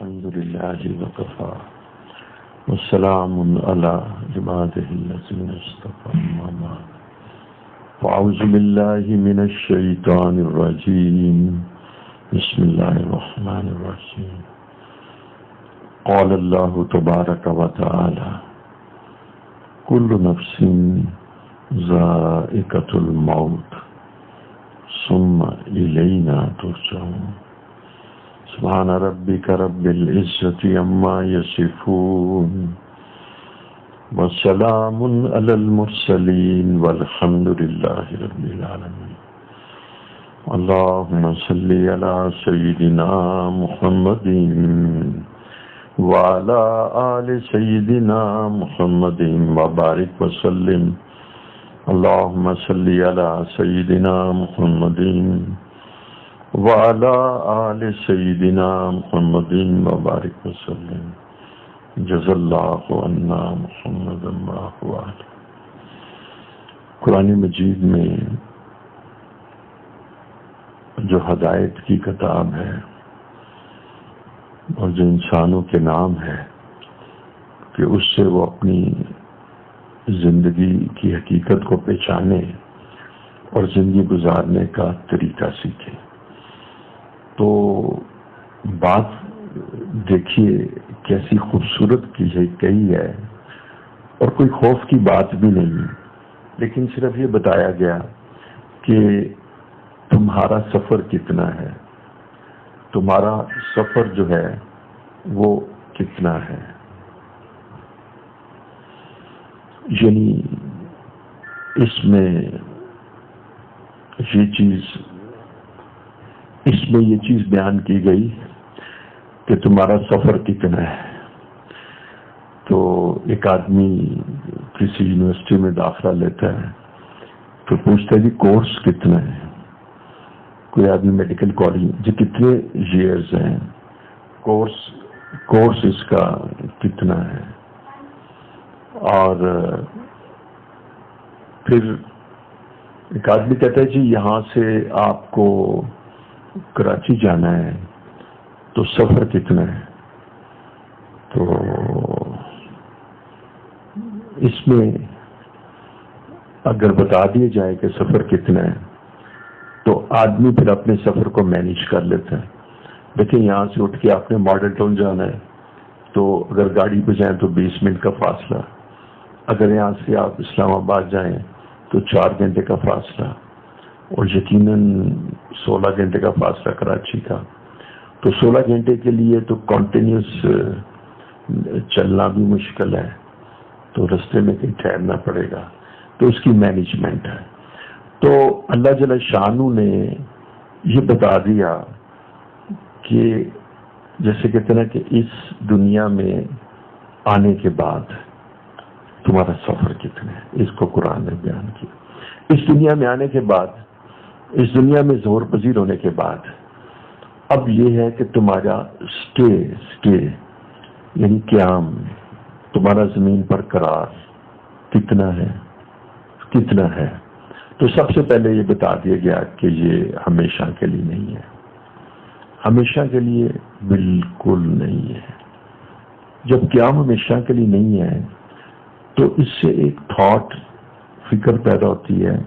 الحمد لله وكفى والسلام على عباده الذين اصطفى أما بعد فأعوذ بالله من الشيطان الرجيم بسم الله الرحمن الرحيم قال الله تبارك وتعالى كل نفس ذائقة الموت ثم إلينا ترجعون سبحان ربك رب العزة عما يصفون وسلام على المرسلين والحمد لله رب العالمين اللهم صل على سيدنا محمد وعلى آل سيدنا محمد وبارك وسلم اللهم صل على سيدنا محمد وعلى آل سيدنا محمد وبارك وسلم جزا اللہ عنا محمد وآلہ۔ قرآن مجید میں جو ہدایت کی کتاب ہے اور جو انسانوں کے نام ہے کہ اس سے وہ اپنی زندگی کی حقیقت کو پہچانے اور زندگی گزارنے کا طریقہ سیکھے، تو بات دیکھیے کیسی خوبصورت کہی ہے، اور کوئی خوف کی بات بھی نہیں، لیکن صرف یہ بتایا گیا کہ تمہارا سفر کتنا ہے، تمہارا سفر جو ہے وہ کتنا ہے۔ یعنی اس میں یہ چیز بیان کی گئی کہ تمہارا سفر کتنا ہے۔ تو ایک آدمی کسی یونیورسٹی میں داخلہ لیتا ہے تو پوچھتا ہے کہ کورس کتنا ہے، کوئی آدمی میڈیکل کالج جو کتنے ایئرز ہیں، کورس اس کا کتنا ہے، اور پھر ایک آدمی کہتا ہے جی یہاں سے آپ کو کراچی جانا ہے تو سفر کتنا ہے۔ تو اس میں اگر بتا دیا جائے کہ سفر کتنا ہے تو آدمی پھر اپنے سفر کو مینیج کر لیتا ہے۔ دیکھیں یہاں سے اٹھ کے آپ نے ماڈل ٹاؤن جانا ہے تو اگر گاڑی پہ جائیں تو 20 منٹ کا فاصلہ، اگر یہاں سے آپ اسلام آباد جائیں تو 4 گھنٹے کا فاصلہ، اور یقیناً 16 گھنٹے کا فاصلہ کراچی کا۔ تو 16 گھنٹے کے لیے تو کنٹینیوس چلنا بھی مشکل ہے، تو رستے میں کہیں ٹھہرنا پڑے گا، تو اس کی مینجمنٹ ہے۔ تو اللہ جل شانہ نے یہ بتا دیا کہ جیسے کہتے ہیں کہ اس دنیا میں آنے کے بعد تمہارا سفر کتنا ہے، اس کو قرآن نے بیان کیا۔ اس دنیا میں آنے کے بعد، اس دنیا میں ظہور پذیر ہونے کے بعد اب یہ ہے کہ تمہارا سٹے یعنی قیام، تمہارا زمین پر قرار کتنا ہے۔ تو سب سے پہلے یہ بتا دیا گیا کہ یہ ہمیشہ کے لیے نہیں ہے، ہمیشہ کے لیے بالکل نہیں ہے۔ جب قیام ہمیشہ کے لیے نہیں ہے تو اس سے ایک فکر پیدا ہوتی ہے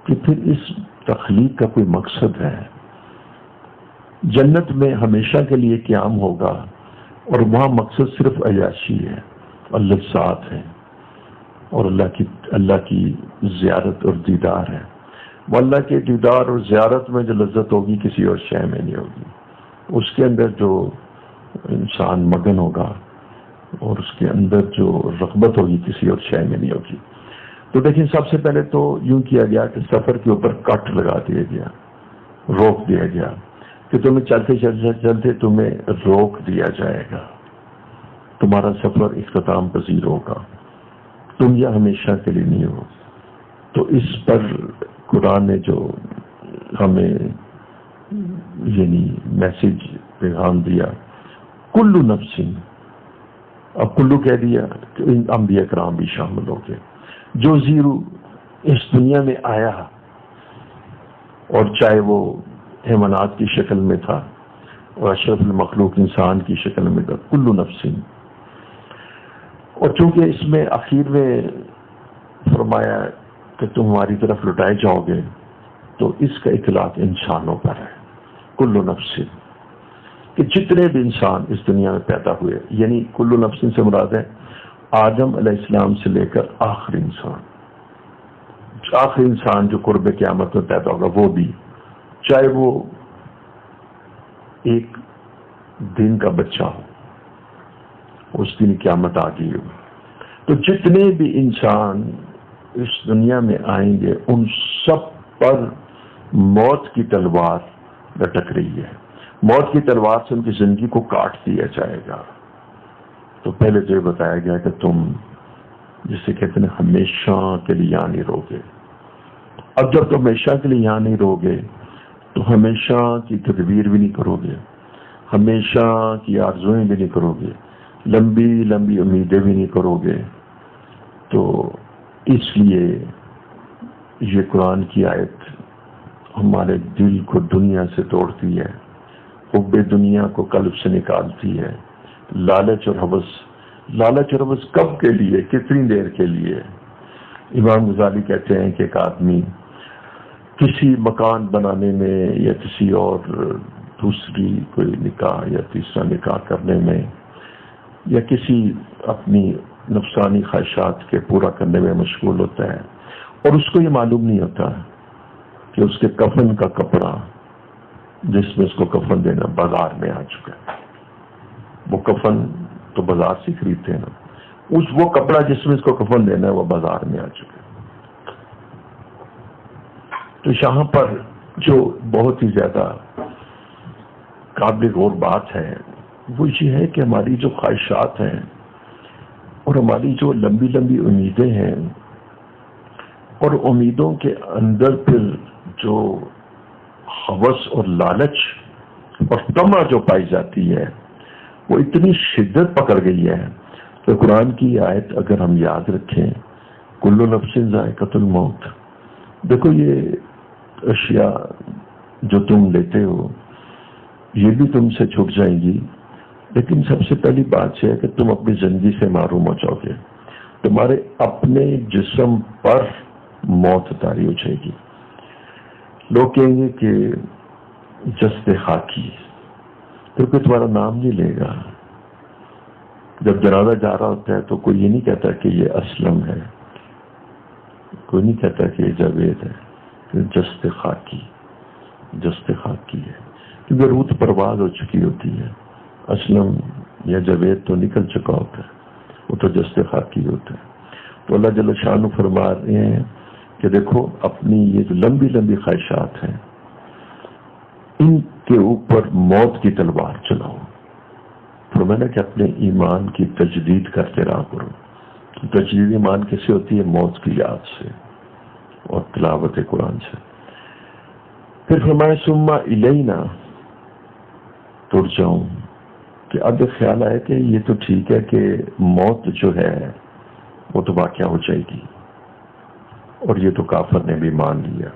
کہ پھر اس تخلیق کا کوئی مقصد ہے۔ جنت میں ہمیشہ کے لیے قیام ہوگا اور وہاں مقصد صرف عیاشی ہے اور لذات ہے اور اللہ کی زیارت اور دیدار ہے۔ وہ اللہ کے دیدار اور زیارت میں جو لذت ہوگی کسی اور شے میں نہیں ہوگی، اس کے اندر جو انسان مگن ہوگا اور اس کے اندر جو رغبت ہوگی کسی اور شے میں نہیں ہوگی۔ تو دیکھیں سب سے پہلے تو یوں کیا گیا کہ سفر کے اوپر کٹ لگا دیا گیا، روک دیا گیا کہ تمہیں چلتے چلتے تمہیں روک دیا جائے گا، تمہارا سفر اختتام پذیر ہوگا، تم یہ ہمیشہ کے لیے نہیں ہو۔ تو اس پر قرآن نے جو ہمیں یعنی میسج پیغام دیا، کلو نفس، اب کلو کہہ دیا کہ انبیاء کرام بھی شامل ہو گئے، جو زیرو اس دنیا میں آیا اور چاہے وہ حیوانات کی شکل میں تھا اور اشرف المخلوق انسان کی شکل میں تھا، کل نفس. اور چونکہ اس میں آخر میں فرمایا کہ تم ہماری طرف لٹائے جاؤ گے، تو اس کا اطلاق انسانوں پر ہے، کل نفس، کہ جتنے بھی انسان اس دنیا میں پیدا ہوئے، یعنی کل نفس سے مراد ہے آدم علیہ السلام سے لے کر آخری انسان جو قرب قیامت میں پیدا ہوگا، وہ بھی، چاہے وہ ایک دن کا بچہ ہو، اس دن قیامت آ گئی ہو، تو جتنے بھی انسان اس دنیا میں آئیں گے ان سب پر موت کی تلوار لٹک رہی ہے. موت کی تلوار سے ان کی زندگی کو کاٹ دیا جائے گا. تو پہلے تو یہ بتایا گیا کہ تم جسے کہتے ہیں ہمیشہ کے لیے یہاں نہیں رہو گے. اب جب تم ہمیشہ کے لیے یہاں نہیں رہو گے تو ہمیشہ کی تدبیر بھی نہیں کرو گے، ہمیشہ کی آرزوئیں بھی نہیں کرو گے، لمبی لمبی امیدیں بھی نہیں کرو گے. تو اس لیے یہ قرآن کی آیت ہمارے دل کو دنیا سے توڑتی ہے، حب دنیا کو قلب سے نکالتی ہے. لالچ اور حوث کب کے لیے، کتنی دیر کے لیے؟ امام غزالی کہتے ہیں کہ ایک آدمی کسی مکان بنانے میں یا کسی اور دوسری کوئی نکاح یا تیسرا نکاح کرنے میں یا کسی اپنی نفسانی خواہشات کے پورا کرنے میں مشغول ہوتا ہے، اور اس کو یہ معلوم نہیں ہوتا کہ اس کے کفن کا کپڑا جس میں اس کو کفن دینا بازار میں آ چکا ہے. وہ کفن تو بازار سے خریدتے ہیں نا، وہ کپڑا جس میں اس کو کفن دینا ہے وہ بازار میں آ چکا ہے. تو یہاں پر جو بہت ہی زیادہ قابل غور بات ہے وہ یہ ہے کہ ہماری جو خواہشات ہیں اور ہماری جو لمبی لمبی امیدیں ہیں، اور امیدوں کے اندر پھر جو ہوس اور لالچ اور طمع جو پائی جاتی ہے، وہ اتنی شدت پکڑ گئی ہے کہ قرآن کی آیت اگر ہم یاد رکھیں، کل نفس ذائقۃ الموت، دیکھو یہ اشیاء جو تم لیتے ہو یہ بھی تم سے چھوٹ جائیں گی، لیکن سب سے پہلی بات یہ ہے کہ تم اپنی زندگی سے محروم ہو جاؤ گے. تمہارے اپنے جسم پر موت طاری ہو جائے گی. لوگ کہیں گے کہ جسد خاکی، پھر کوئی تمہارا نام نہیں لے گا. جب جنازہ جا رہا ہوتا ہے تو کوئی یہ نہیں کہتا کہ یہ اسلم ہے، کوئی نہیں کہتا کہ یہ جاوید ہے، جسد خاکی ہے، کیونکہ روح پرواز ہو چکی ہوتی ہے. اسلم یا جاوید تو نکل چکا ہوتا ہے، وہ تو جسد خاکی ہوتا ہے. تو اللہ جل شانہ فرما رہے ہیں کہ دیکھو اپنی یہ جو لمبی لمبی خواہشات ہیں ان کے اوپر موت کی تلوار چلاؤ. فرمایا کہ اپنے ایمان کی تجدید کرتے رہا کرو. تجدید ایمان کیسے ہوتی ہے؟ موت کی یاد سے اور تلاوت قرآن سے. پھر فرمایا ثم الینا ترجعون، کہ اب خیال آیا کہ یہ تو ٹھیک ہے کہ موت جو ہے وہ تو واقعہ ہو جائے گی، اور یہ تو کافر نے بھی مان لیا،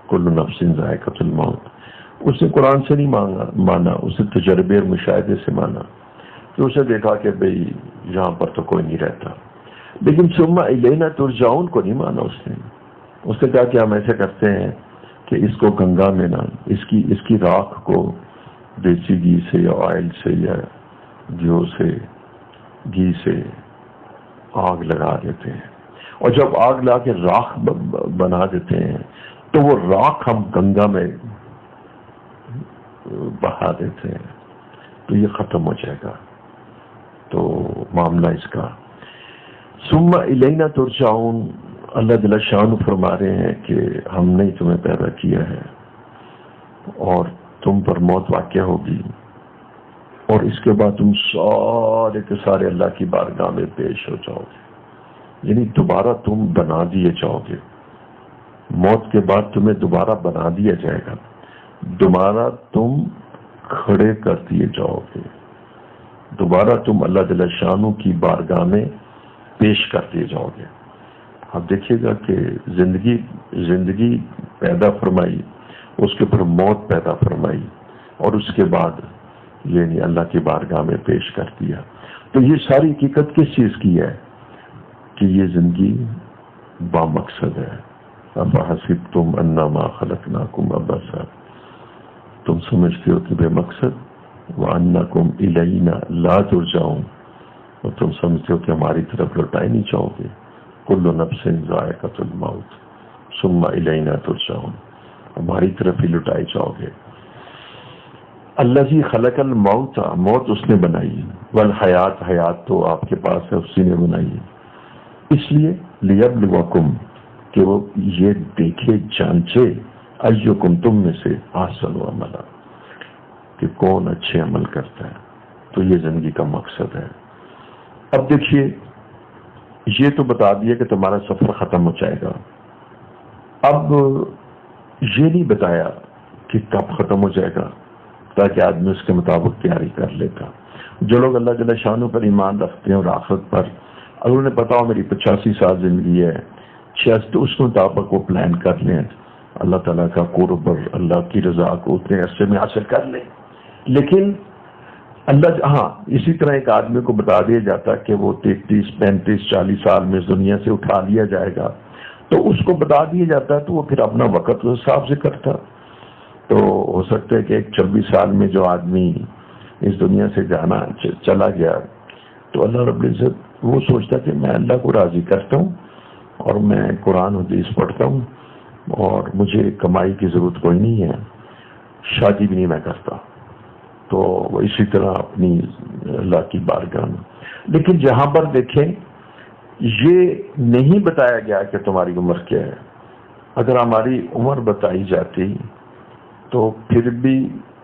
کل نفس ذائقۃ الموت. اس نے قرآن سے نہیں مانا، اس نے تجربے اور مشاہدے سے مانا، کہ اسے دیکھا کہ بھئی یہاں پر تو کوئی نہیں رہتا. لیکن ثم الینا ترجعون کو نہیں مانا اس نے کہا کہ ہم ایسے کرتے ہیں کہ اس کو گنگا میں نہ، اس کی راکھ کو دیسی گھی سے یا آئل سے یا گھی سے آگ لگا دیتے ہیں، اور جب آگ لا کے راکھ بنا دیتے ہیں تو وہ راکھ ہم گنگا میں بہا دیتے ہیں، تو یہ ختم ہو جائے گا. تو معاملہ اس کا ثم الینا ترجعون. اللہ جل شانہ فرما رہے ہیں کہ ہم نے تمہیں پیدا کیا ہے اور تم پر موت واقع ہوگی، اور اس کے بعد تم سارے کے سارے اللہ کی بارگاہ میں پیش ہو جاؤ گے. یعنی دوبارہ تم بنا دیے جاؤ گے. موت کے بعد تمہیں دوبارہ بنا دیا جائے گا، دوبارہ تم کھڑے کر دیے جاؤ گے، دوبارہ تم اللہ جل شانہ کی بارگاہ میں پیش کر دیے جاؤ گے. اب دیکھیے گا کہ زندگی پیدا فرمائی، اس کے اوپر موت پیدا فرمائی، اور اس کے بعد یہ نہیں اللہ کی بارگاہ میں پیش کر دیا. تو یہ ساری حقیقت کس چیز کی ہے کہ یہ زندگی با مقصد ہے. افحسبتم انما خلقناکم عبثا، تم سمجھتے ہو کہ بے مقصد، وانکم الینا لا ترجعون، اور تم سمجھتے ہو کہ ہماری طرف لوٹائے نہیں چاہو گے. کل نفس ذائقۃ الموت ثم الینا ترجعون، ہماری طرف ہی لٹائے جاؤ گے. الذی خلق الموت، موت اس نے بنائی، والحیات، حیات تو آپ کے پاس ہے، اسی نے بنائی. اس لیے لیبلوکم، کہ وہ یہ دیکھے جانچے، ایکم تم میں سے احسن عملا، کہ کون اچھے عمل کرتا ہے. تو یہ زندگی کا مقصد ہے. اب دیکھیے یہ تو بتا دیا کہ تمہارا سفر ختم ہو جائے گا. اب یہ نہیں بتایا کہ کب ختم ہو جائے گا تاکہ آدمی اس کے مطابق تیاری کر لیتا. جو لوگ اللہ جل شانہ پر ایمان رکھتے ہیں اور آخرت پر، اگر انہیں پتا ہو میری 85 سال زندگی ہے، 66، تو اس کے مطابق وہ پلان کر لیں، اللہ تعالیٰ کا قرب اور اللہ کی رضا کو اتنے عرصے میں حاصل کر لیں. لیکن اللہ اسی طرح ایک آدمی کو بتا دیا جاتا کہ وہ 33، 35، 40 سال میں اس دنیا سے اٹھا لیا جائے گا، تو اس کو بتا دیا جاتا ہے تو وہ پھر اپنا وقت اس حساب سے کرتا. تو ہو سکتا ہے کہ ایک 26 سال میں جو آدمی اس دنیا سے جانا چلا گیا، تو اللہ رب العزت وہ سوچتا کہ میں اللہ کو راضی کرتا ہوں اور میں قرآن حدیث پڑھتا ہوں اور مجھے کمائی کی ضرورت کوئی نہیں ہے، شادی بھی نہیں میں کرتا. تو وہ اسی طرح اپنی اللہ کی بارگاہ میں. لیکن جہاں پر دیکھیں یہ نہیں بتایا گیا کہ تمہاری عمر کیا ہے. اگر ہماری عمر بتائی جاتی تو پھر بھی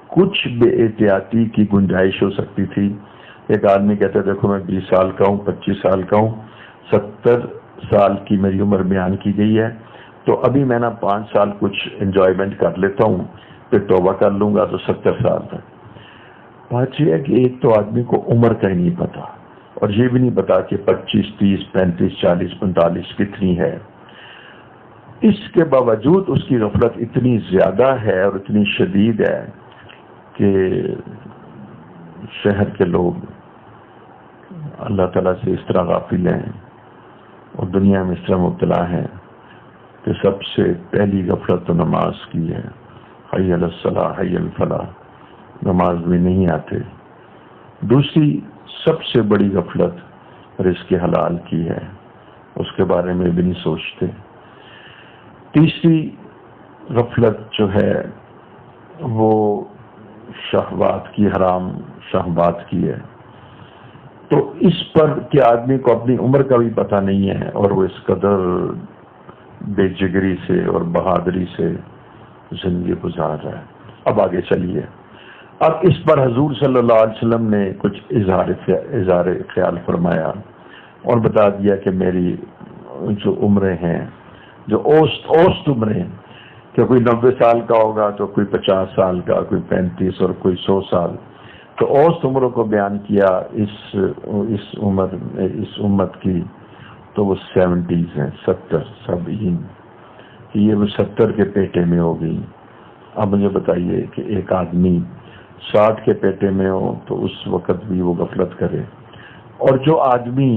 کچھ بے احتیاطی کی گنجائش ہو سکتی تھی. ایک آدمی کہتا ہے دیکھو میں 20 سال کا ہوں، 25 سال کا ہوں، 70 سال کی میری عمر بیان کی گئی ہے، تو ابھی میں نا 5 سال کچھ انجوائمنٹ کر لیتا ہوں، پھر توبہ کر لوں گا تو 70 سال تک. بات یہ ہے کہ ایک تو آدمی کو عمر کا ہی نہیں پتا، اور یہ بھی نہیں پتا کہ 25، 30، 35، 40، 45 کتنی ہے. اس کے باوجود اس کی غفلت اتنی زیادہ ہے اور اتنی شدید ہے کہ شہر کے لوگ اللہ تعالیٰ سے اس طرح غافل ہیں اور دنیا میں اس طرح مبتلا ہیں کہ سب سے پہلی غفلت تو نماز کی ہے. حی علی الصلاۃ، حی علی الفلاح، نماز میں نہیں آتے. دوسری سب سے بڑی غفلت رزق حلال کی ہے، اس کے بارے میں بھی نہیں سوچتے. تیسری غفلت جو ہے وہ شہوات کی، حرام شہوات کی ہے. تو اس پر کہ آدمی کو اپنی عمر کا بھی پتہ نہیں ہے اور وہ اس قدر بے جگری سے اور بہادری سے زندگی گزار رہا ہے. اب آگے چلیے. اب اس پر حضور صلی اللہ علیہ وسلم نے کچھ اظہار خیال فرمایا اور بتا دیا کہ میری جو عمریں ہیں، جو اوسط عمریں، کہ کوئی 90 سال کا ہوگا تو کوئی 50 سال کا، کوئی 35 اور کوئی 100 سال. تو اوسط عمروں کو بیان کیا اس امت کی، تو وہ 70 ہیں، 70 کہ یہ وہ 70 کے پیٹے میں ہوگی. اب مجھے بتائیے کہ ایک آدمی 60 کے پیٹے میں ہو تو اس وقت بھی وہ غفلت کرے، اور جو آدمی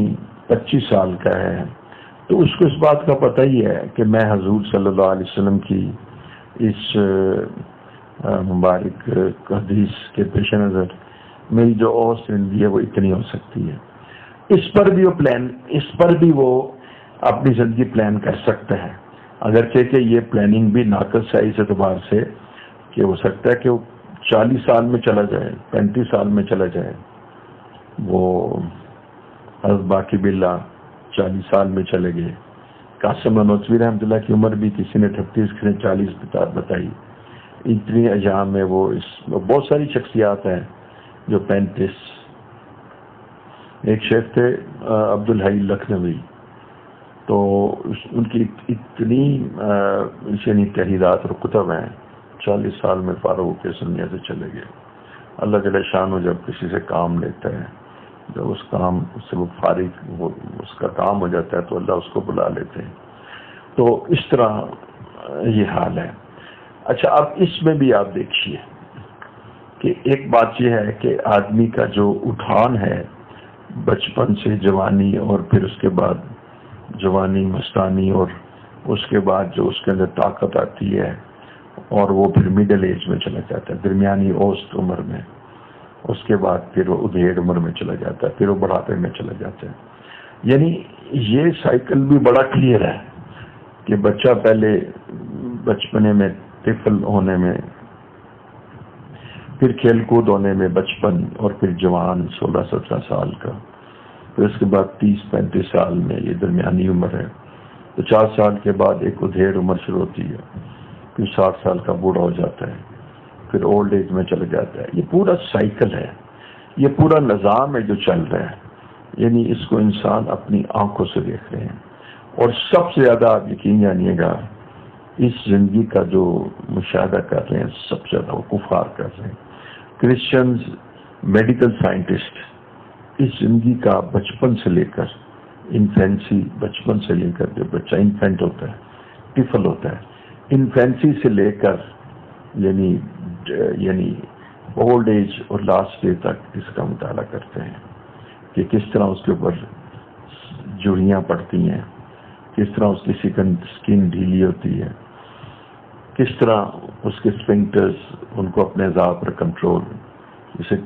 25 سال کا ہے تو اس کو اس بات کا پتہ ہی ہے کہ میں حضور صلی اللہ علیہ وسلم کی اس مبارک حدیث کے پیش نظر میری جو اور زندگی ہے وہ اتنی ہو سکتی ہے. اس پر بھی وہ اپنی زندگی پلان کر سکتا ہے، اگرچہ کہ یہ پلاننگ بھی ناقص ہے اس اعتبار سے کہ ہو سکتا ہے کہ وہ 40 سال میں چلا جائے، 35 سال میں چلا جائے. وہ حضرت باقی باللہ 40 سال میں چلے گئے. قاسم نانوتوی رحمۃ اللہ کی عمر بھی کسی نے 38، کسی نے 40 بتائی. اتنی ایام میں وہ بہت ساری شخصیات ہیں جو 35. ایک شیخ تھے عبدالحی لکھنوی، تو ان کی اتنی یعنی تحریرات اور کتب ہیں، 40 سال میں فارغ ہو کے اس دنیا سے چلے گئے. اللہ جل شانہ جب کسی سے کام لیتا ہے، جب اس کام سے وہ فارغ اس کا کام ہو جاتا ہے تو اللہ اس کو بلا لیتے ہیں. تو اس طرح یہ حال ہے. اچھا اب اس میں بھی آپ دیکھیے کہ ایک بات یہ ہے کہ آدمی کا جو اٹھان ہے بچپن سے جوانی اور پھر اس کے بعد جوانی مستانی اور اس کے بعد جو اس کے اندر طاقت آتی ہے اور وہ پھر مڈل ایج میں چلا جاتا ہے، درمیانی اوسط عمر میں، اس کے بعد پھر وہ ادھیڑ عمر میں چلا جاتا ہے، پھر وہ بڑھاپے میں چلا جاتا ہے. یعنی یہ سائیکل بھی بڑا کلیئر ہے کہ بچہ پہلے بچپنے میں طفل ہونے میں، پھر کھیل کود ہونے میں بچپن، اور پھر جوان 16-17 سال کا، پھر اس کے بعد 30-35 سال میں یہ درمیانی عمر ہے. 50 سال کے بعد ایک ادھیڑ عمر شروع ہوتی ہے، پھر 60 سال کا بوڑھا ہو جاتا ہے، پھر اولڈ ایج میں چلا جاتا ہے. یہ پورا سائیکل ہے، یہ پورا نظام ہے جو چل رہا ہے. یعنی اس کو انسان اپنی آنکھوں سے دیکھ رہے ہیں. اور سب سے زیادہ آپ یقین جانیے گا اس زندگی کا جو مشاہدہ کر رہے ہیں سب سے زیادہ وہ کفار کر رہے ہیں. کرسچنز، میڈیکل سائنٹسٹ اس زندگی کا بچپن سے لے کر انفینسی، بچپن سے لے کر جو بچہ انفینٹ ہوتا ہے، ٹفل ہوتا ہے، انفینسی سے لے کر یعنی اولڈ ایج اور لاسٹ ڈے تک اس کا مطالعہ کرتے ہیں کہ کس طرح اس کے اوپر جڑیاں پڑتی ہیں، کس طرح اس کی سکن ڈھیلی ہوتی ہے، کس طرح اس کے سفنکٹرز ان کو اپنے اعضاء پر کنٹرول، جیسے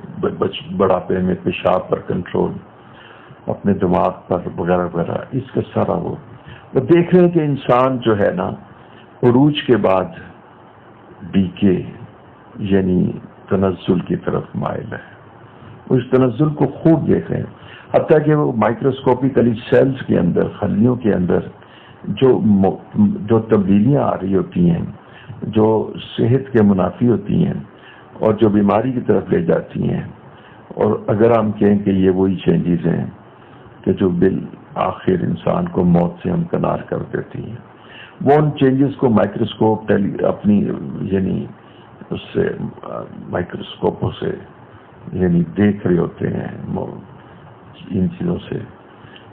بڑھاپے میں پیشاب پر کنٹرول، اپنے دماغ پر وغیرہ وغیرہ. اس کا سارا وہ دیکھ رہے ہیں کہ انسان جو ہے نا عروج کے بعد ڈیکے یعنی تنزل کی طرف مائل ہے. اس تنزل کو خوب دیکھ رہے ہیں، حتیٰ کہ وہ مائکروسکوپیکلی سیلز کے اندر، خلیوں کے اندر جو تبدیلیاں آ رہی ہوتی ہیں، جو صحت کے منافی ہوتی ہیں اور جو بیماری کی طرف لے جاتی ہیں. اور اگر ہم کہیں کہ یہ وہی چینجز ہیں کہ جو بالآخر انسان کو موت سے ہمکنار کر دیتی ہیں، وہ ان چینجز کو مائکروسکوپ اپنی یعنی اس سے مائکروسکوپوں سے یعنی دیکھ رہے ہوتے ہیں ان چیزوں سے،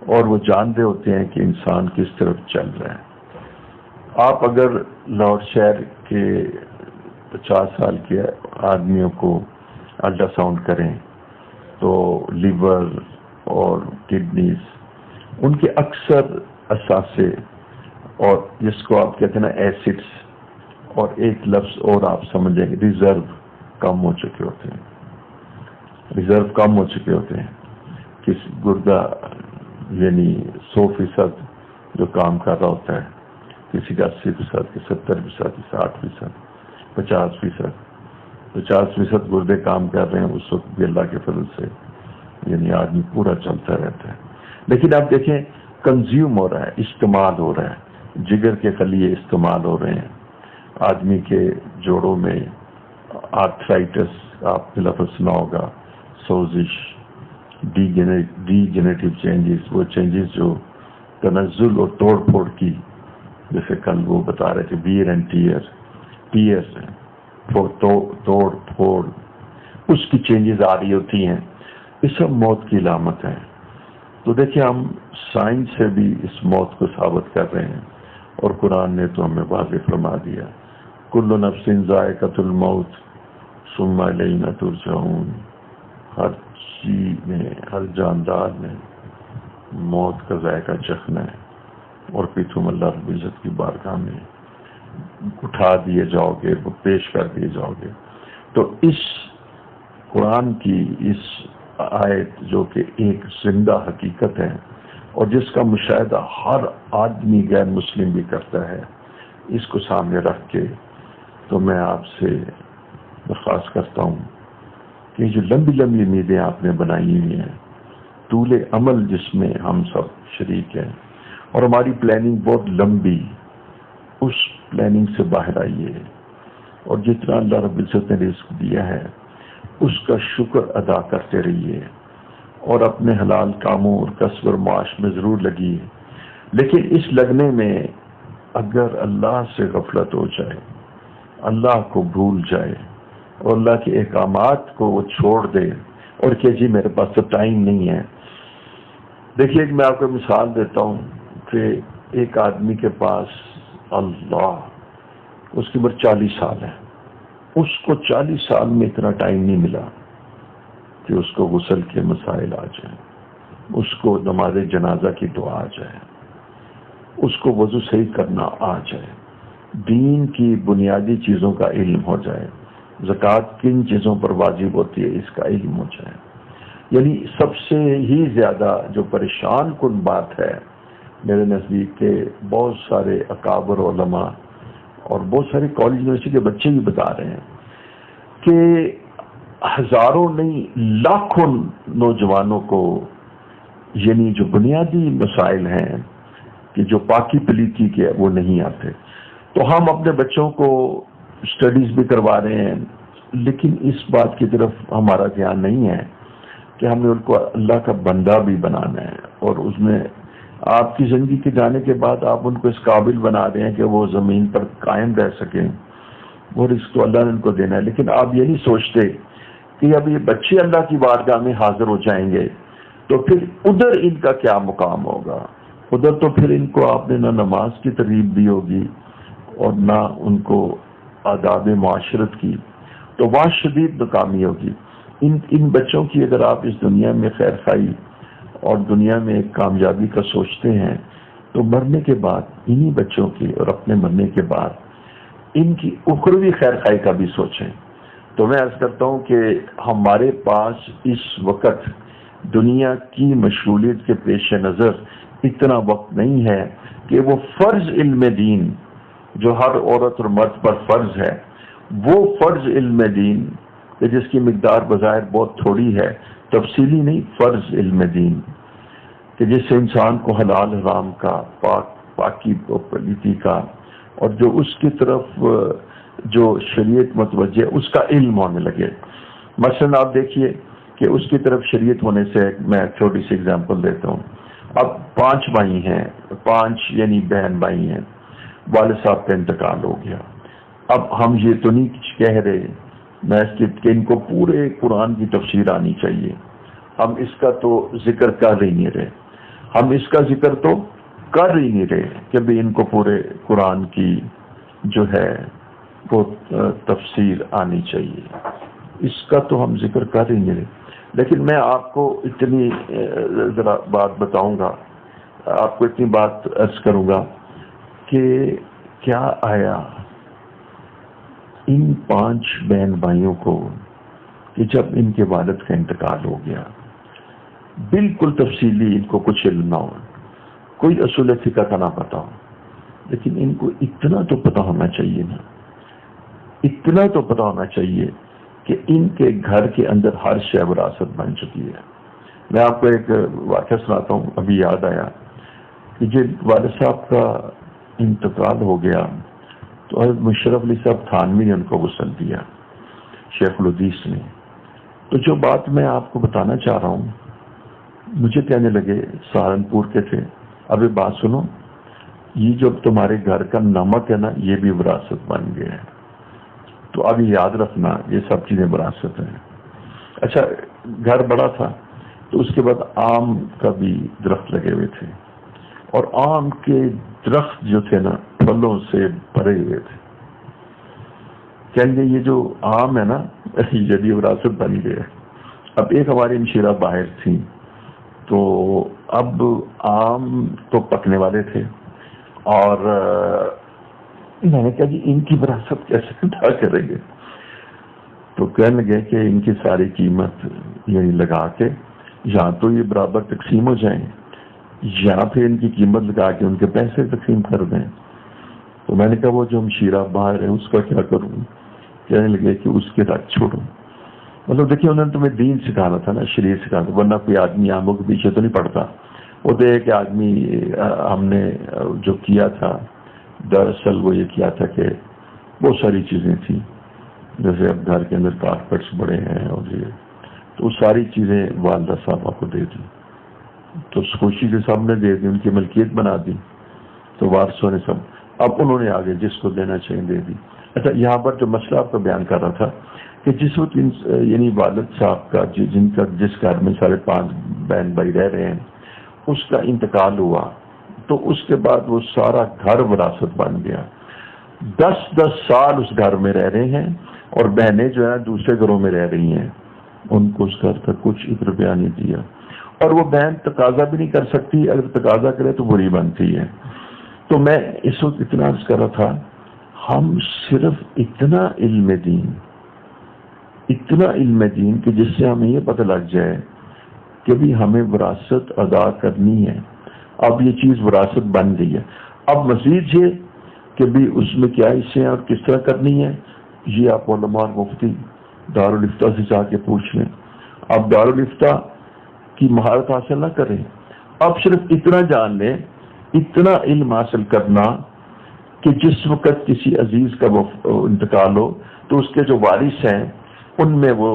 اور وہ جانتے ہوتے ہیں کہ انسان کس طرف چل رہا ہے. آپ اگر لاہور شہر کے 50 سال کے آدمیوں کو الٹرا ساؤنڈ کریں تو لیور اور کڈنیز ان کے اکثر اثاثے، اور جس کو آپ کہتے ہیں نا ایسڈس، اور ایک لفظ اور آپ سمجھیں گے ریزرو کم ہو چکے ہوتے ہیں. ریزرو کم ہو چکے ہوتے ہیں. کس گردہ یعنی 100% جو کام کر رہا ہوتا ہے، کسی کا 80%، 70%، 60%، 50%. 50% گردے کام کر رہے ہیں اس وقت بھی اللہ کے فضل سے یعنی آدمی پورا چلتا رہتا ہے. لیکن آپ دیکھیں کنزیوم ہو رہا ہے، استعمال ہو رہا ہے، جگر کے خلیے استعمال ہو رہے ہیں. آدمی کے جوڑوں میں آرتھرائٹس آپ نے لفظ سنا ہوگا، سوزش، ڈی جنریٹو چینجز، وہ چینجز جو تنزل اور توڑ پھوڑ کی، جیسے کل وہ بتا رہے تھے ویئر اینڈ ٹیئرز ہیں، توڑ پھوڑ، اس کی چینجز آ رہی ہوتی ہیں. یہ سب موت کی علامت ہے. تو دیکھیں ہم سائنس سے بھی اس موت کو ثابت کر رہے ہیں، اور قرآن نے تو ہمیں واضح فرما دیا کل نفس ذائقۃ الموت ثم الینا ترجعون. ہر چیز میں، ہر جاندار نے موت کا ذائقہ چکھنا ہے، اور پھر تم اللہ رب العزت کی بارگاہ میں اٹھا دیے جاؤ گے، وہ پیش کر دیے جاؤ گے. تو اس قرآن کی اس آیت جو کہ ایک زندہ حقیقت ہے اور جس کا مشاہدہ ہر آدمی غیر مسلم بھی کرتا ہے، اس کو سامنے رکھ کے تو میں آپ سے درخواست کرتا ہوں کہ جو لمبی لمبی امیدیں آپ نے بنائی ہوئی ہیں، طول عمل جس میں ہم سب شریک ہیں، اور ہماری پلاننگ بہت لمبی، اس پلاننگ سے باہر آئیے، اور جتنا اللہ رب العزت نے رزق دیا ہے اس کا شکر ادا کرتے رہیے، اور اپنے حلال کاموں اور کسب اور معاش میں ضرور لگیے. لیکن اس لگنے میں اگر اللہ سے غفلت ہو جائے، اللہ کو بھول جائے اور اللہ کے احکامات کو وہ چھوڑ دے اور کہ جی میرے پاس تو ٹائم نہیں ہے. دیکھیے میں آپ کو مثال دیتا ہوں کہ ایک آدمی کے پاس اللہ، اس کی عمر 40 سال ہے، اس کو 40 سال میں اتنا ٹائم نہیں ملا کہ اس کو غسل کے مسائل آ جائیں، اس کو نماز جنازہ کی دعا آ جائے، اس کو وضو صحیح کرنا آ جائے، دین کی بنیادی چیزوں کا علم ہو جائے، زکوٰۃ کن چیزوں پر واجب ہوتی ہے اس کا علم ہو جائے۔ یعنی سب سے ہی زیادہ جو پریشان کن بات ہے میرے نزدیک کہ بہت سارے اکابر علماء اور بہت سارے کالج یونیورسٹی کے بچے بھی بتا رہے ہیں کہ ہزاروں نہیں لاکھوں نوجوانوں کو یعنی جو بنیادی مسائل ہیں کہ جو پاکی پلیتی کے وہ نہیں آتے۔ تو ہم اپنے بچوں کو اسٹڈیز بھی کروا رہے ہیں، لیکن اس بات کی طرف ہمارا دھیان نہیں ہے کہ ہمیں ان کو اللہ کا بندہ بھی بنانا ہے، اور اس میں آپ کی زندگی کے جانے کے بعد آپ ان کو اس قابل بنا رہے ہیں کہ وہ زمین پر قائم رہ سکیں، اور اس کو اللہ نے ان کو دینا ہے۔ لیکن آپ یہ نہیں سوچتے کہ اب یہ بچے اللہ کی بارگاہ میں حاضر ہو جائیں گے تو پھر ادھر ان کا کیا مقام ہوگا؟ ادھر تو پھر ان کو آپ نے نہ نماز کی ترغیب دی ہوگی اور نہ ان کو آداب معاشرت کی، تو وہاں شدید ناکامی ہوگی۔ ان بچوں کی اگر آپ اس دنیا میں خیر خواہی اور دنیا میں ایک کامیابی کا سوچتے ہیں تو مرنے کے بعد انہی بچوں کی اور اپنے مرنے کے بعد ان کی اخروی خیر خواہی کا بھی سوچیں۔ تو میں عرض کرتا ہوں کہ ہمارے پاس اس وقت دنیا کی مشغولیت کے پیش نظر اتنا وقت نہیں ہے کہ وہ فرض علم دین جو ہر عورت اور مرد پر فرض ہے، وہ فرض علم دین جس کی مقدار بظاہر بہت تھوڑی ہے، تفصیلی نہیں، فرض علم دین کہ جس سے انسان کو حلال حرام کا، پاکی پلیتی کا، اور جو اس کی طرف جو شریعت متوجہ اس کا علم ہونے لگے۔ مثلا آپ دیکھیے کہ اس کی طرف شریعت ہونے سے میں چھوٹی سی اگزامپل دیتا ہوں۔ اب 5 بھائی ہیں، 5 یعنی بہن بھائی ہیں، والد صاحب کا انتقال ہو گیا۔ اب ہم یہ تو نہیں کہہ رہے کہ ان کو پورے قرآن کی تفسیر آنی چاہیے، ہم اس کا تو ذکر کر ہی نہیں رہے، ہم اس کا ذکر تو کر ہی نہیں رہے کہ بھی ان کو پورے قرآن کی جو ہے وہ تفسیر آنی چاہیے، اس کا تو ہم ذکر کر ہی نہیں رہے۔ لیکن میں آپ کو اتنی ذرا بات بتاؤں گا، آپ کو اتنی بات عرض کروں گا کہ کیا آیا ان 5 بہن بھائیوں کو کہ جب ان کے والد کا انتقال ہو گیا، بالکل تفصیلی ان کو کچھ علم نہ ہو، کوئی اصول فقہ کا نہ پتا ہو، لیکن ان کو اتنا تو پتا ہونا چاہیے نا، اتنا تو پتا ہونا چاہیے کہ ان کے گھر کے اندر ہر شے وراثت بن چکی ہے۔ میں آپ کو ایک واقعہ سناتا ہوں، ابھی یاد آیا کہ جب والد صاحب کا انتقال ہو گیا تو حضرت مشرف علی صاحب تھانوی نے ان کو غسل دیا، شیخ الحدیث نے۔ تو جو بات میں آپ کو بتانا چاہ رہا ہوں، مجھے کہنے لگے، سہارنپور کے تھے، اب یہ بات سنو، یہ جو تمہارے گھر کا نمک ہے نا، یہ بھی وراثت بن گیا ہے، تو اب یاد رکھنا یہ سب چیزیں وراثت ہیں۔ اچھا، گھر بڑا تھا تو اس کے بعد آم کا بھی درخت لگے ہوئے تھے، اور آم کے درخت جو تھے نا پھلوں سے بھرے ہوئے تھے۔ کہیں گے یہ جو آم ہے نا یہ بھی وراثت بن گیا۔ اب ایک ہماری مشیرہ باہر تھی، تو اب آم تو پکنے والے تھے، اور میں نے کہا جی ان کی وراثت کیسے ادا کریں گے؟ تو کہنے لگے کہ ان کی ساری قیمت یعنی لگا کے یا تو یہ برابر تقسیم ہو جائیں، یا پھر ان کی قیمت لگا کے ان کے پیسے تقسیم کر دیں۔ تو میں نے کہا وہ جو مشیرہ باہر ہے اس کا کیا کروں؟ کہنے لگے کہ اس کے رکھ چھوڑو۔ مطلب دیکھیے انہوں نے تمہیں دین سکھانا تھا نا، شریعت سکھانا تھا، ورنہ کوئی آدمی آموں کے پیچھے تو نہیں پڑتا۔ وہ تو ایک آدمی ہم نے جو کیا تھا، دراصل وہ یہ کیا تھا کہ بہت ساری چیزیں تھیں، جیسے اب گھر کے اندر کارپیٹس بڑے ہیں اور یہ، تو ساری چیزیں والدہ صاحبہ کو دے دی، تو خوشی سے سب نے دے دی، ان کی ملکیت بنا دی، تو وارثوں نے سب، اب انہوں نے آگے جس کو دینا چاہیے دے دی۔ اچھا، یہاں پر جو مسئلہ آپ کو بیان کر رہا تھا کہ جس وقت یعنی والد صاحب کا جس گھر میں 5.5 بہن بھائی رہ رہے ہیں اس کا انتقال ہوا، تو اس کے بعد وہ سارا گھر وراثت بن گیا۔ 10 سال اس گھر میں رہ رہے ہیں، اور بہنیں جو ہیں دوسرے گھروں میں رہ رہی ہیں، ان کو اس گھر کا کچھ 1 روپیہ نہیں دیا، اور وہ بہن تقاضا بھی نہیں کر سکتی، اگر تقاضا کرے تو بری بنتی ہے۔ تو میں اس وقت اتنا عرض کر رہا تھا، ہم صرف اتنا علم دین کہ جس سے ہمیں یہ پتہ لگ جائے کہ بھی ہمیں وراثت ادا کرنی ہے۔ اب یہ چیز وراثت بن گئی ہے، اب مزید یہ کہ بھی اس میں کیا حصے ہیں اور کس طرح کرنی ہے، یہ آپ علماء اور مفتی دارالفتہ سے جا کے پوچھ لیں۔ اب دارالفتہ کی مہارت حاصل نہ کریں، اب صرف اتنا جان لیں، اتنا علم حاصل کرنا کہ جس وقت کسی عزیز کا انتقال ہو تو اس کے جو وارث ہیں ان میں وہ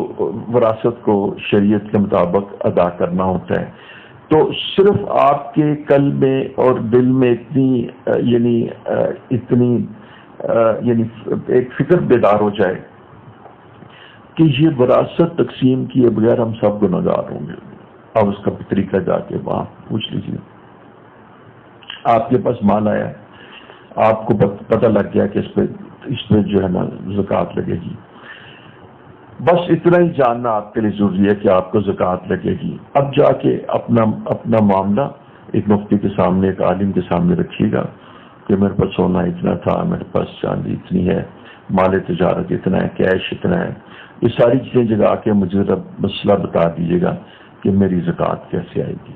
وراثت کو شریعت کے مطابق ادا کرنا ہوتا ہے۔ تو صرف آپ کے قلب میں اور دل میں اتنی ایک فکر بیدار ہو جائے کہ یہ وراثت تقسیم کیے بغیر ہم سب گنہگار ہوں گے۔ اب اس کا طریقہ جا کے وہاں پوچھ لیجیے۔ آپ کے پاس مال آیا، آپ کو پتہ لگ گیا کہ اس پہ جو ہے نا زکوٰۃ لگے گی، بس اتنا ہی جاننا آپ کے لیے ضروری ہے کہ آپ کو زکوٰۃ لگے گی۔ اب جا کے اپنا معاملہ ایک مفتی کے سامنے، ایک عالم کے سامنے رکھیے گا کہ میرے پاس سونا اتنا تھا، میرے پاس چاندی اتنی ہے، مال تجارت اتنا ہے، کیش اتنا ہے، یہ ساری چیزیں جگا کے مجھے مسئلہ بتا دیجیے گا کہ میری زکوٰۃ کیسے آئے گی۔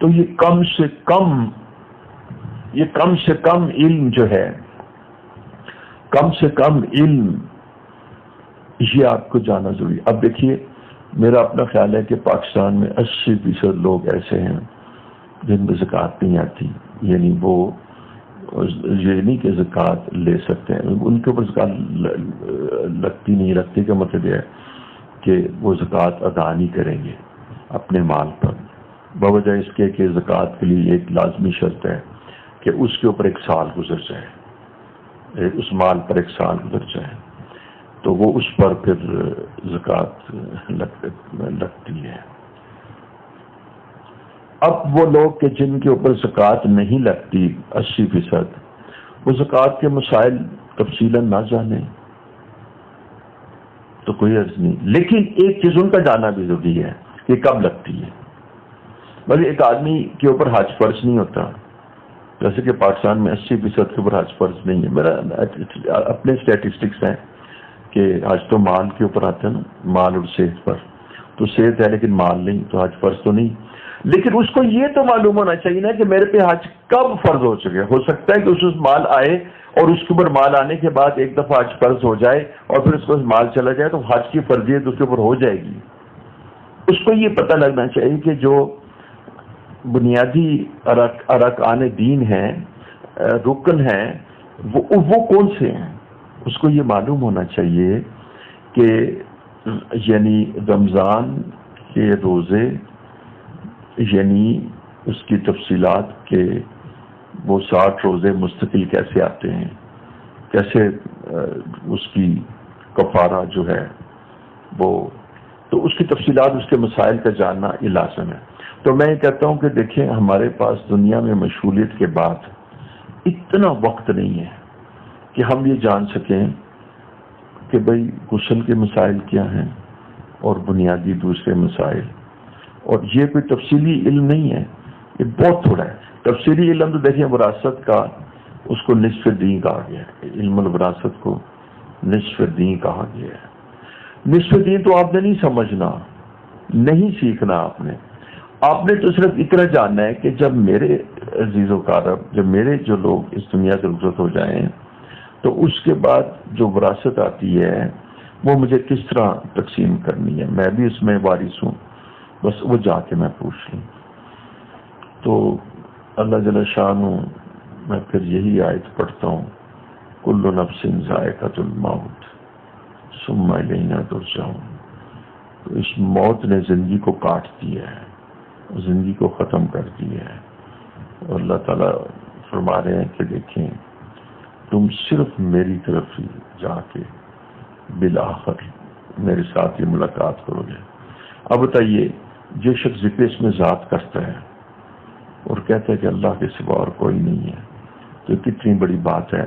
تو یہ کم سے کم علم جو ہے، کم سے کم علم یہ آپ کو جانا ضروری۔ اب دیکھیے، میرا اپنا خیال ہے کہ پاکستان میں 80% لوگ ایسے ہیں جن میں زکوٰۃ نہیں آتی، یعنی وہ یہ نہیں کہ زکوٰۃ لے سکتے ہیں، ان کے اوپر زکوٰۃ لگتی کا مطلب یہ ہے کہ وہ زکوٰۃ ادا نہیں کریں گے اپنے مال پر، بوجہ اس کے کہ زکوٰۃ کے لیے ایک لازمی شرط ہے کہ اس کے اوپر 1 سال گزر جائے، اس مال پر 1 سال گزر جائے تو وہ اس پر پھر زکوٰۃ لگتی ہے۔ اب وہ لوگ کہ جن کے اوپر زکوٰۃ نہیں لگتی 80%، وہ زکوٰۃ کے مسائل تفصیلاً نہ جانیں تو کوئی عرض نہیں، لیکن ایک چیز ان کا جاننا بھی ضروری ہے کہ کب لگتی ہے۔ بلکہ ایک آدمی کے اوپر حج فرض نہیں ہوتا، جیسے کہ پاکستان میں 80% کے اوپر حج فرض نہیں ہے۔ میرا اپنے اسٹیٹسٹکس ہیں کہ حج تو مال کے اوپر آتا ہے نا، مال اور صحت پر، تو صحت ہے لیکن مال نہیں، تو حج فرض تو نہیں۔ لیکن اس کو یہ تو معلوم ہونا چاہیے نا کہ میرے پہ حج کب فرض ہو چکے۔ ہو سکتا ہے کہ اس مال آئے اور اس کے اوپر مال آنے کے بعد ایک دفعہ حج فرض ہو جائے اور پھر اس کو مال چلا جائے تو حج کی فرضیت اس کے اوپر ہو جائے گی۔ اس کو یہ پتہ لگنا چاہیے کہ جو بنیادی ارکان دین ہیں، رکن ہیں، وہ کون سے ہیں، اس کو یہ معلوم ہونا چاہیے کہ یعنی رمضان کے روزے، یعنی اس کی تفصیلات کے وہ 60 روزے مستقل کیسے آتے ہیں، کیسے اس کی کفارہ جو ہے وہ، تو اس کی تفصیلات، اس کے مسائل کا جاننا یہ لازم ہے۔ تو میں یہ کہتا ہوں کہ دیکھیں، ہمارے پاس دنیا میں مشغولیت کے بعد اتنا وقت نہیں ہے کہ ہم یہ جان سکیں کہ بھئی غسل کے مسائل کیا ہیں اور بنیادی دوسرے مسائل، اور یہ کوئی تفصیلی علم نہیں ہے، یہ بہت تھوڑا ہے۔ تفصیلی علم تو دیکھیں وراثت کا، اس کو نصف دین کہا گیا ہے، علم الوراثت کو نصف دین کہا گیا ہے۔ نصف دین تو آپ نے نہیں سمجھنا، نہیں سیکھنا، آپ نے تو صرف اتنا جاننا ہے کہ جب میرے عزیز و کارب، جب میرے جو لوگ اس دنیا سے رخصت ہو جائیں تو اس کے بعد جو وراثت آتی ہے وہ مجھے کس طرح تقسیم کرنی ہے، میں بھی اس میں وارث ہوں، بس وہ جا کے میں پوچھ لوں۔ تو اللہ جل شانہ، میں پھر یہی آیت پڑھتا ہوں، کل نفس ذائقۃ الموت ثم الینا ترجعون۔ تو اس موت نے زندگی کو کاٹ دیا ہے، زندگی کو ختم کر دیا ہے، اور اللہ تعالیٰ فرما رہے ہیں کہ دیکھیں تم صرف میری طرف ہی جا کے بالآخر میرے ساتھ یہ ملاقات کرو گے۔ اب بتائیے، جو شخص ذکر اس میں ذات کرتا ہے اور کہتا ہے کہ اللہ کے سوا اور کوئی نہیں ہے، تو کتنی بڑی بات ہے۔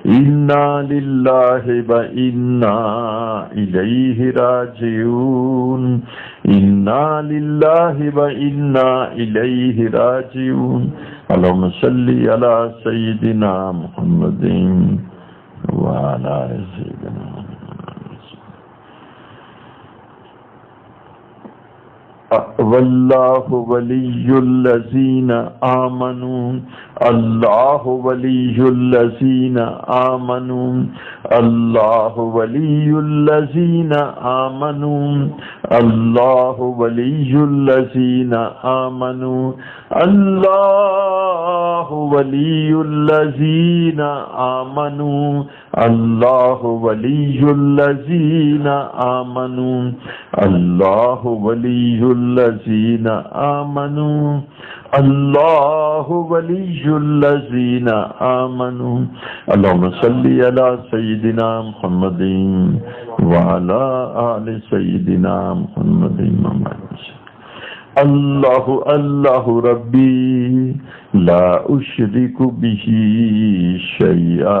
انا للہ وانا الیہ راجعون انا للہ وانا الیہ راجعون اللہم صلی علی سیدنا محمد وعلی آل سیدنا محمد واللہ ولی الذین آمنوا اللہ ولی الذین آمنوا اللہ ولی الذین آمنوا اللہ ولی الذین آمنوا اللہ ولی الذین آمنوا اللہ ولی الذین آمنوا اللہ ولی الذین آمنوا اللہ ولی الذین آمنوا اللہم صلی علی سیدنا محمد وعلی آل سیدنا محمد اللہ اللہ ربی لا اشرک بہ شیئا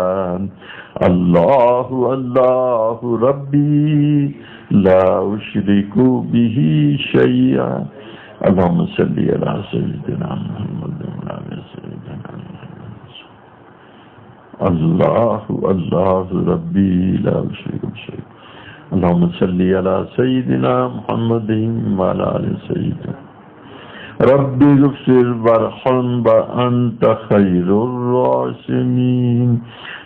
اللہ اللہ ربی لا اشرک بہ شیئا اللہم صلی علی سیدنا محمد وعلی سیدنا محمد اللہ اللہ ربی لا اشرک بہ شیئا اللہم صلی علی سیدنا محمد وعلی آل سیدنا رب اغفر وارحم وانت خیر الراحمین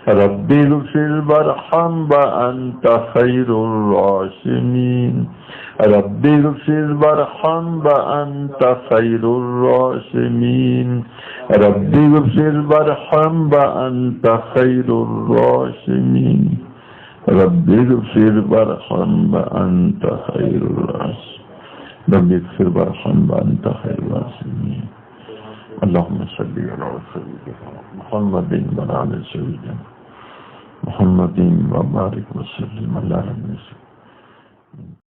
رب اغفر وارحم وانت خیر الراحمین رب اغفر وارحم وانت خیر الراحمین رب اغفر وارحم وانت خیر الراحمین رب اغفر وارحم وانت خیر الراحمین رب اغفر وارحم وانت خیر الراحمین اللہم صلی علی سیدنا محمد وعلی آل سیدنا محمد وبارک وسلم علی